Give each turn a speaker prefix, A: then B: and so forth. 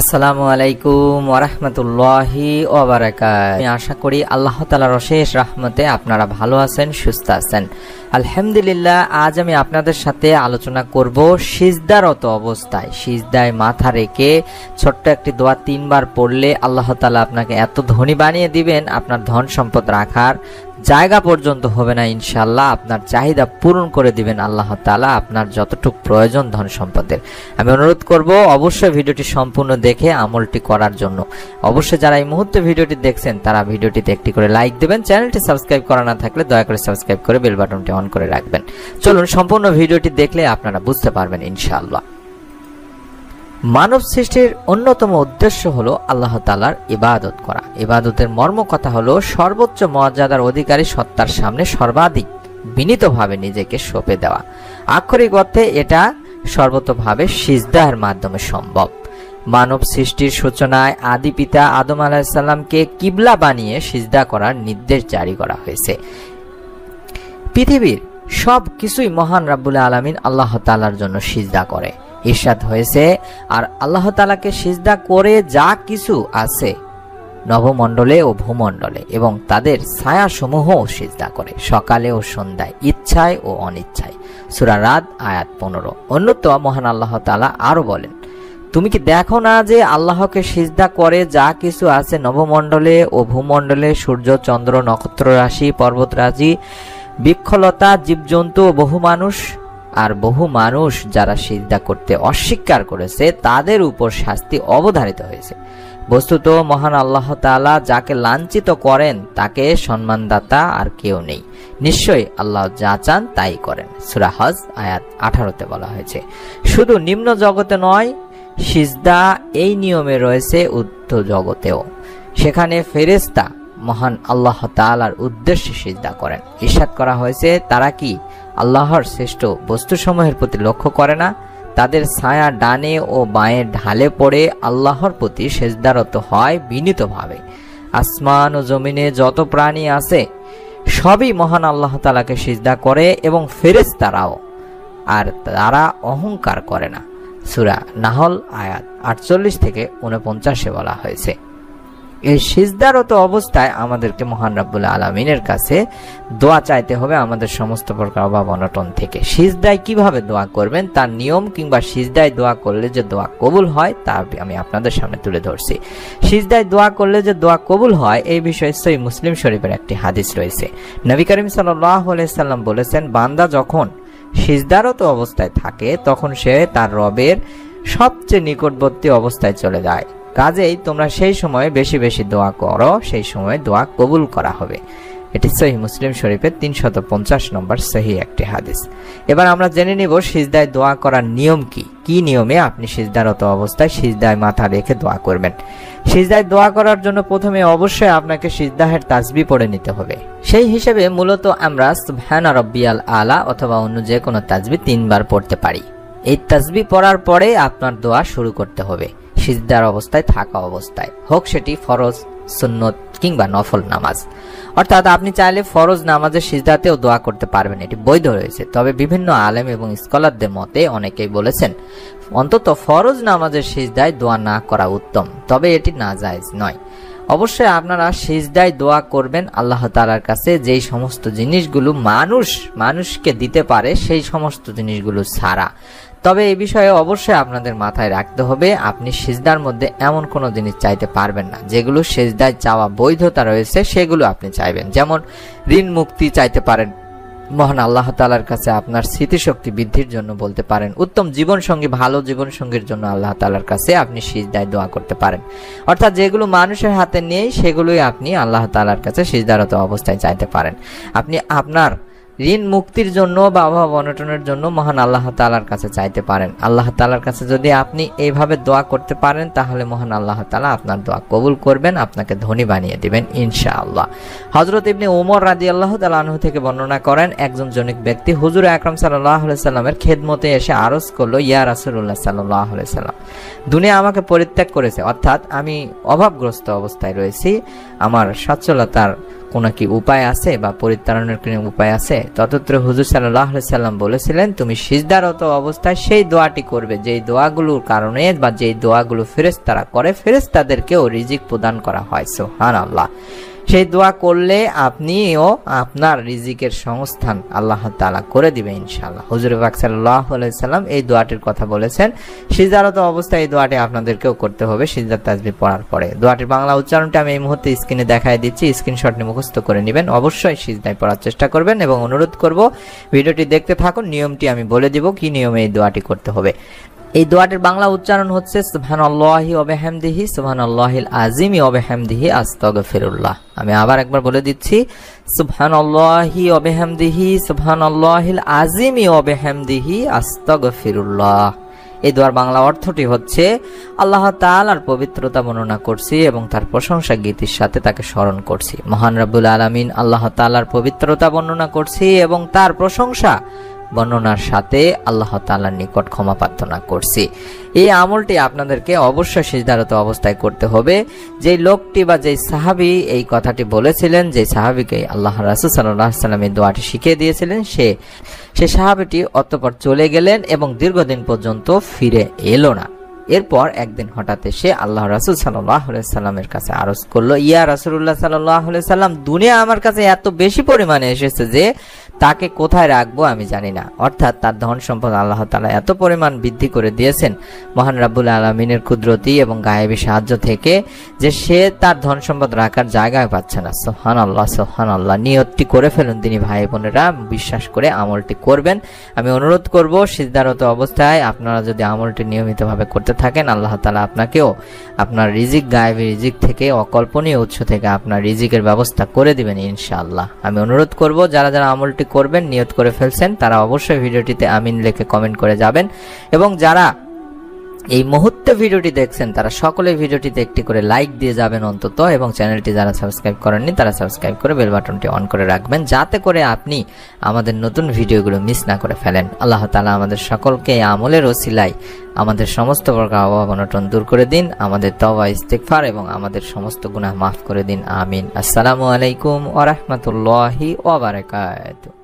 A: আসসালামু আলাইকুম ওয়া রাহমাতুল্লাহি ওয়া বারাকাতুহু। আমি আশা করি আল্লাহ তাআলার অশেষ রহমতে আপনারা ভালো আছেন, সুস্থ আছেন। আলহামদুলিল্লাহ। আজ আমি আপনাদের সাথে আলোচনা করব সিজদারত অবস্থায় সিজদায় মাথা রেখে ছোট্ট একটি দোয়া 3 বার পড়লে আল্লাহ তাআলা আপনাকে এত ধনী বানিয়ে দিবেন, আপনার ধন সম্পদ রাখার জায়গা পর্যন্ত হবে না ইনশাআল্লাহ। আপনার চাহিদা পূরণ করে দিবেন আল্লাহ তাআলা, আপনার যতটুকু প্রয়োজন ধন সম্পদের। আমি অনুরোধ করব অবশ্যই ভিডিওটি সম্পূর্ণ দেখে আমলটি করার জন্য। অবশ্যই যারা এই মুহূর্তে ভিডিওটি দেখছেন তারা ভিডিওটিতে একটি করে লাইক দেবেন। চ্যানেলটি সাবস্ক্রাইব করা না থাকলে দয়া করে সাবস্ক্রাইব করে বেল বাটনটি অন করে রাখবেন। চলুন সম্পূর্ণ ভিডিওটি দেখলে আপনারা বুঝতে পারবেন ইনশাআল্লাহ। মানব সৃষ্টির অন্যতম উদ্দেশ্য হলো আল্লাহ তাআলার ইবাদত করা। ইবাদতের মর্ম কথা হলো সর্বোচ্চ মর্যাদার অধিকারী সত্তার সামনে সর্বাধিক বিনীতভাবে নিজেকে সঁপে দেওয়া। আক্ষরিক অর্থে এটা সর্বতোভাবে সিজদার মাধ্যমে সম্ভব। মানব সৃষ্টির সূচনায় আদি পিতা আদম আলাইহিস সালামকে কিবলা বানিয়ে সিজদা করার নির্দেশ জারি করা হয়েছে। পৃথিবীর সব কিছুই মহান রাব্বুল আলামিন আল্লাহ তাআলার জন্য সিজদা করে। ইরশাদ হয়েছে, আর আল্লাহ তাআলাকে সিজদা করে যা কিছু আছে নভমণ্ডলে ও ভূমণ্ডলে এবং তাদের ছায়া সমূহ সিজদা করে, সকালে ও সন্ধ্যায়, ইচ্ছায় ও অনিচ্ছায়। সূরা রাদ আয়াত 15। অন্যত্র মহান আল্লাহ তাআলা আরো বলেন, তুমি কি দেখো না যে আল্লাহকে সিজদা করে যা কিছু আছে নভমণ্ডলে ও ভূমণ্ডলে, সূর্য, চন্দ্র, নক্ষত্র রাশি, পর্বত রাশি, বৃক্ষলতা, জীবজন্তু ও বহু মানুষ। আর বহু মানুষ যারা সিজদা করতে অস্বীকার করেছে তাদের উপর শাস্তি অবধারিত হয়েছে। বস্তুত মহান আল্লাহ তাআলা যাকে লাঞ্ছিত করেন তাকে সম্মানদাতা আর কেউ নেই। নিশ্চয়ই আল্লাহ যা চান তাই করেন। সূরা হজ আয়াত 18-তে বলা হয়েছে। শুধু নিম্ন জগতে নয়, সিজদা এই নিয়মে রয়েছে ঊর্ধ্ব জগতেও। সেখানে ফেরেশতা মহান আল্লাহ তাআলার উদ্দেশ্যে সিজদা করেন। ইরশাদ করা হয়েছে, তারা কি আল্লাহর শ্রেষ্ঠ বস্তুসমূহের প্রতি লক্ষ্য করে না? তাদের ছায়া ডানে ও বাঁয়ে ঢালে পড়ে আল্লাহর প্রতি সিজদারত হয় বিনীতভাবে। আসমান ও জমিনে যত প্রাণী আছে সবই মহান আল্লাহ তাআলাকে সিজদা করে এবং ফেরেশতারাও, আর তারা অহংকার করে না। সূরা নাহল আয়াত 48-49 বলা হয়েছে। এই সিজদারত অবস্থায় আমাদেরকে মহান রাব্বুল আলামিনের কাছে দোয়া চাইতে হবে আমাদের সমস্ত প্রকার অভাব অনটন থেকে। সিজদায় কিভাবে দোয়া করবেন তার নিয়ম কিংবা সিজদায় দোয়া করলে যে দোয়া কবুল হয় তা আমি আপনাদের সামনে তুলে ধরছি। সিজদায় দোয়া করলে যে দোয়া কবুল হয় এই বিষয়ে সহিহ মুসলিম শরীফের একটি হাদিস রয়েছে। নবী করিম সাল্লাল্লাহু আলাইহি সাল্লাম বলেছেন, বান্দা যখন সিজদারত অবস্থায় থাকে তখন সে তার রবের সবচেয়ে নিকটবর্তী অবস্থায় চলে যায়। কাজেই তোমরা সেই সময় বেশি বেশি দোয়া করো, সেই সময় দোয়া কবুল করা হবে। এটি সহিহ মুসলিম শরীফের 350 নম্বর সহিহ একটি হাদিস। এবার আমরা জেনে নিব সিজদায় দোয়া করার নিয়ম কি। কি নিয়মে আপনি সিজদারত অবস্থায় সিজদায় মাথা রেখে দোয়া করবেন। সিজদায় দোয়া করার জন্য প্রথমে অবশ্যই আপনাকে সিজদাহের তাসবিহ পড়ে নিতে হবে। সেই হিসেবে মূলত আমরা সুবহানা রাব্বিয়াল আলা অথবা অন্য যে কোনো তাসবিহ 3 বার পড়তে পারি। এই তাসবিহ পড়ার পরে আপনার দোয়া শুরু করতে হবে সিজদার অবস্থায় থাকা অবস্থায়, হোক সেটি ফরজ, সুন্নত কিংবা নফল নামাজ। অর্থাৎ আপনি চাইলে ফরজ নামাজের সিজদাতেও দোয়া করতে পারবেন, এটি বৈধ রয়েছে। তবে বিভিন্ন আলেম এবং স্কলারদের মতে অনেকেই বলেছেন অন্তত ফরজ নামাজের সিজদায় দোয়া না করা উত্তম, তবে এটি নাজায়েজ নয়। অবশ্যই আপনারা সিজদায় দোয়া করবেন আল্লাহ তাআলার কাছে যেই সমস্ত জিনিসগুলো মানুষকে দিতে পারে সেই সমস্ত জিনিসগুলো ছাড়া। তবে এই বিষয়ে অবশ্যই আপনাদের মাথায় রাখতে হবে, আপনি সিজদার মধ্যে এমন কোনো জিনিস চাইতে পারবেন না যেগুলো সিজদায় চাওয়া বৈধতা রয়েছে সেগুলো আপনি চাইবেন। যেমন ঋণ মুক্তি চাইতে পারেন মহান আল্লাহ তাআলার কাছে, আপনার স্মৃতিশক্তি বৃদ্ধির জন্য বলতে পারেন, উত্তম জীবনসঙ্গী, ভালো জীবনসঙ্গীর জন্য আল্লাহ তাআলার কাছে আপনি সিজদায় দোয়া করতে পারেন। অর্থাৎ যেগুলো মানুষের হাতে নেই সেগুলোই আপনি আল্লাহ তাআলার কাছে সিজদারত অবস্থায় চাইতে পারেন। আপনি আপনার ঋণ মুক্তির জন্য বা অভাব অনটনের জন্য মহান আল্লাহ তাআলার কাছে চাইতে পারেন। আল্লাহ তাআলার কাছে যদি আপনি এইভাবে দোয়া করতে পারেন তাহলে মহান আল্লাহ তাআলা আপনার দোয়া কবুল করবেন, আপনাকে ধনী বানিয়ে দিবেন ইনশাআল্লাহ। হযরত ইবনে উমর রাদিয়াল্লাহু তাআলা আনহু থেকে বর্ণনা করেন, একজন জনৈক ব্যক্তি হুজুর আকরাম সাল্লাল্লাহু আলাইহি সাল্লামের খেদমতে এসে আরজ করলো, ইয়া রাসূলুল্লাহ সাল্লাল্লাহু আলাইহি সাল্লাম, দুনিয়া আমাকে পরিত্যাগ করেছে, অর্থাৎ আমি অভাবগ্রস্ত অবস্থায় রয়েছি, আমার সচ্ছলতার কোনো কি উপায় আছে বা পরিত্রাণের কোনো উপায় আছে? ততত্র হুজুর সাল্লাল্লাহু আলাইহি সাল্লাম বলেছিলেন, তুমি সিজদারত অবস্থায় সেই দোয়াটি করবে যেই দোয়াগুলোর কারণে বা যেই দোয়াগুলো ফেরেশতারা করে, ফেরেশতাদেরকেও রিজিক প্রদান করা হয়। সুবহানাল্লাহ। সেই দোয়া করলে আপনিও আপনার রিজিকের সংস্থান আল্লাহ তাআলা করে দিবে ইনশাআল্লাহ। হুজুর পাক সাল্লাল্লাহু আলাইহি সাল্লাম এই দোয়াটির কথা বলেছেন। সিজদারত অবস্থায় এই দোয়াটি আপনাদেরকেও করতে হবে সিজদার তাসবিহ পড়ার পরে। দোয়াটির বাংলা উচ্চারণটা আমি এই মুহূর্তে স্ক্রিনে দেখায় দিচ্ছি, স্ক্রিনশট নিয়ে মুখস্থ করে নেবেন। অবশ্যই সিজদায় পড়ার চেষ্টা করবেন এবং অনুরোধ করব ভিডিওটি দেখতে থাকুন। নিয়মটি আমি বলে দিব কি নিয়মে এই দোয়াটি করতে হবে। এই দোয়াটির বাংলা উচ্চারণ হচ্ছে সুবহানাল্লাহি ওয়া বিহামদিহি সুবহানাল্লাহিল আযীমি ওয়া বিহামদিহি আস্তাগফিরুল্লাহ। আমি আবার একবার বলে দিচ্ছি, সুবহানাল্লাহি ওয়া বিহামদিহি সুবহানাল্লাহিল আযীমি ওয়া বিহামদিহি আস্তাগফিরুল্লাহ। এই দোয়ার বাংলা অর্থটি হচ্ছে, আল্লাহ তাআলার পবিত্রতা বর্ণনা করছি এবং তার প্রশংসা গীতির সাথে তাকে স্মরণ করছি। মহান রব্বুল আলামিন আল্লাহ তাআলার পবিত্রতা বর্ণনা করছি এবং তার প্রশংসা বর্ণনার সাথে আল্লাহ তাআলার নিকট ক্ষমা প্রার্থনা করছি। এই আমলটি আপনাদেরকে অবশ্যই সিজদারত অবস্থায় করতে হবে। যেই লোকটি বা যেই সাহাবী এই কথাটি বলেছিলেন, যে সাহাবীকে আল্লাহ রাসূল সাল্লাল্লাহু আলাইহি ওয়াসাল্লাম এই দোয়াটি শিখিয়ে দিয়েছিলেন, সে সাহাবীটি অতঃপর চলে গেলেন এবং দীর্ঘদিন পর্যন্ত ফিরে এলো না। এরপর একদিন হঠাৎ এসে আল্লাহ রাসূল সাল্লাল্লাহু আলাইহি ওয়াসাল্লামের কাছে আরজ করলো, ইয়া রাসূলুল্লাহ সাল্লাল্লাহু আলাইহি ওয়াসাল্লাম, দুনিয়া আমার কাছে এত বেশি পরিমাণে এসেছে যে তাকে কোথায় রাখবো আমি জানি না। অর্থাৎ তার ধন সম্পদ আল্লাহ তাআলা এত পরিমাণ বৃদ্ধি করে দিয়েছেন মহান রাব্বুল আলামিনের কুদরতি এবং গায়েবী সাহায্য থেকে, যে সে তার ধন সম্পদ রাখার জায়গায় পাচ্ছে না। সুবহানাল্লাহ, সুবহানাল্লাহ। নিয়তটি করে ফেলুন তিনি ভাই বোনেরা, বিশ্বাস করে আমলটি করবেন। আমি অনুরোধ করব সিজদারত অবস্থায় আপনারা যদি আমলটি নিয়মিতভাবে করতে থাকেন, আল্লাহ তাআলা আপনাকেও আপনার রিজিক, গায়েবী রিজিক থেকে, অকল্পনীয় উৎস থেকে আপনার রিজিকের ব্যবস্থা করে দিবেন ইনশাআল্লাহ। আমি অনুরোধ করব যারা যারা আমলটি করবেন, নিয়ত করে ফেলছেন, তারা অবশ্যই ভিডিওটিতে আমিন লিখে কমেন্ট করে যাবেন এবং যারা এই মুহূর্তে ভিডিওটি দেখছেন তারা সকলে ভিডিওটিতে একটি করে লাইক দিয়ে যাবেন অন্তত, এবং চ্যানেলটি যারা সাবস্ক্রাইব করেননি তারা সাবস্ক্রাইব করে বেল বাটনটি অন করে রাখবেন, যাতে করে আপনি আমাদের নতুন ভিডিওগুলো মিস না করে ফেলেন। আল্লাহ তাআলা আমাদের সকলকে এই আমলের ওসিলায় আমাদের সমস্ত প্রকার অভাব অনটন দূর করে দিন, আমাদের তওবা ইস্তিগফার এবং আমাদের সমস্ত গুনাহ মাফ করে দিন। আমিন। আসসালামু আলাইকুম ওয়া রাহমাতুল্লাহি ওয়া বারাকাতুহু।